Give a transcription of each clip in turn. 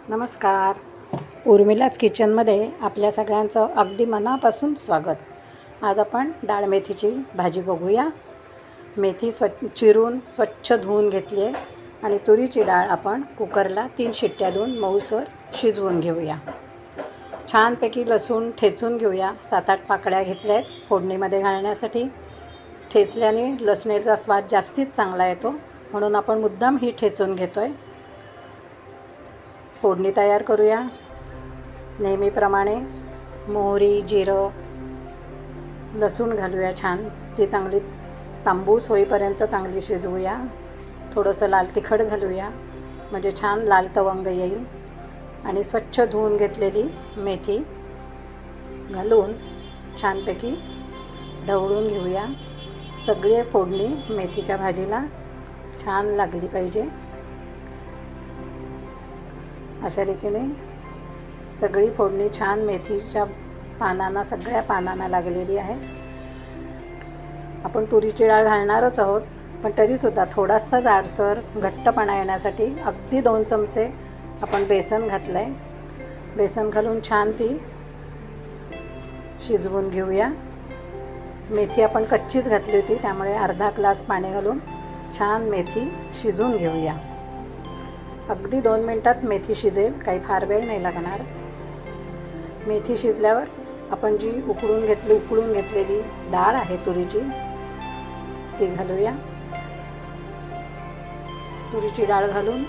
नमस्कार. उर्मिलाच किचनमध्ये आपल्या सगळ्यांचं अगदी मनापासून स्वागत. आज आपण डाळ मेथीची भाजी बघूया. मेथी चिरून स्वच्छ धुवून घेतली आहे आणि तुरीची डाळ आपण कुकरला 3 शिट्ट्या देऊन मऊसर शिजवून घेऊया. छानपैकी लसूण ठेचून घेऊया. 7-8 पाकळ्या घेतल्या आहेत फोडणीमध्ये घालण्यासाठी. ठेचल्याने लसणीचा स्वाद जास्तीच चांगला येतो, म्हणून आपण मुद्दाम ही ठेचून घेतो आहे. फोडणी तयार करूया. नेहमीप्रमाणे मोहरी, जिरं, लसूण घालूया. छान ती चांगली तांबूस होईपर्यंत चांगली शिजवूया. थोडंसं लाल तिखट घालूया, म्हणजे छान लाल तवंग येईल. आणि स्वच्छ धुवून घेतलेली मेथी घालून छानपैकी ढवळून घेऊया. सगळी फोडणी मेथीच्या भाजीला छान लागली पाहिजे. अशा रीतीने सगळी फोडणी छान मेथीच्या पानांना, सगळ्या पानांना लागलेली आहे. आपण तुरीची डाळ घालणारच आहोत, पण तरीसुद्धा थोडासा जाडसर घट्टपणा येण्यासाठी अगदी 2 चमचे आपण बेसन घातलं आहे. बेसन घालून छान ती शिजवून घेऊया. मेथी आपण कच्चीच घातली होती, त्यामुळे अर्धा ग्लास पाणी घालून छान मेथी शिजवून घेऊया. अगदी 2 मिनटात मेथी शिजेल, काही फार वेळ नाही लागणार. मेथी शिजल्यावर आपण जी उकळून घेतलेली डाळ आहे तुरीची, ती घालूया. तुरीची डाळ घालून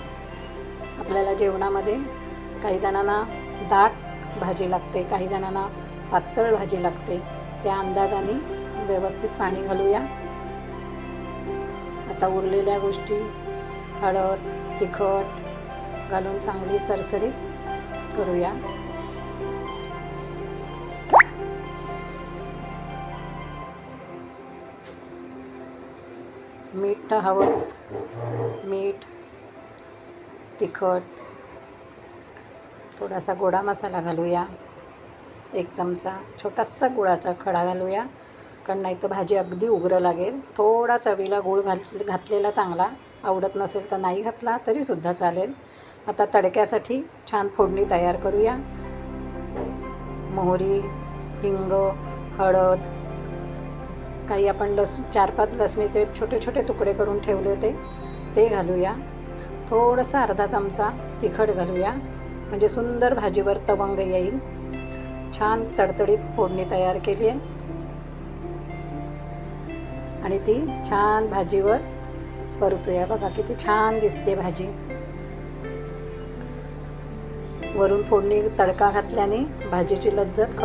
आपल्याला जेवणामध्ये काही जणांना दाट भाजी लागते, काही जणांना पातळ भाजी लागते, त्या अंदाजाने व्यवस्थित पाणी घालूया. आता उरलेल्या गोष्टी हळद, तिखट घालून चांगली सरसरीत करूया. मीठ तर हवंच. मीठ, तिखट, थोडासा गोडा मसाला घालूया. 1 चमचा छोटासा गुळाचा खडा घालूया, कारण नाही तर भाजी अगदी उग्र लागेल. थोडा चवीला गूळ घातलेला चांगला. आवडत नसेल तर नाही घातला तरीसुद्धा चालेल. आता तडक्यासाठी छान फोडणी तयार करूया. मोहरी, हिंग, हळद, काही आपण 4-5 लसणीचे छोटे छोटे तुकडे करून ठेवले होते ते घालूया. थोडंसं अर्धा चमचा तिखट घालूया, म्हणजे सुंदर भाजीवर तवंग येईल. छान तडतडीत फोडणी तयार केली आहे आणि ती छान भाजीवर परतूया. बघा किती छान दिसते भाजी. वरून फोडणी तडका घातल्याने भाजीची लज्जत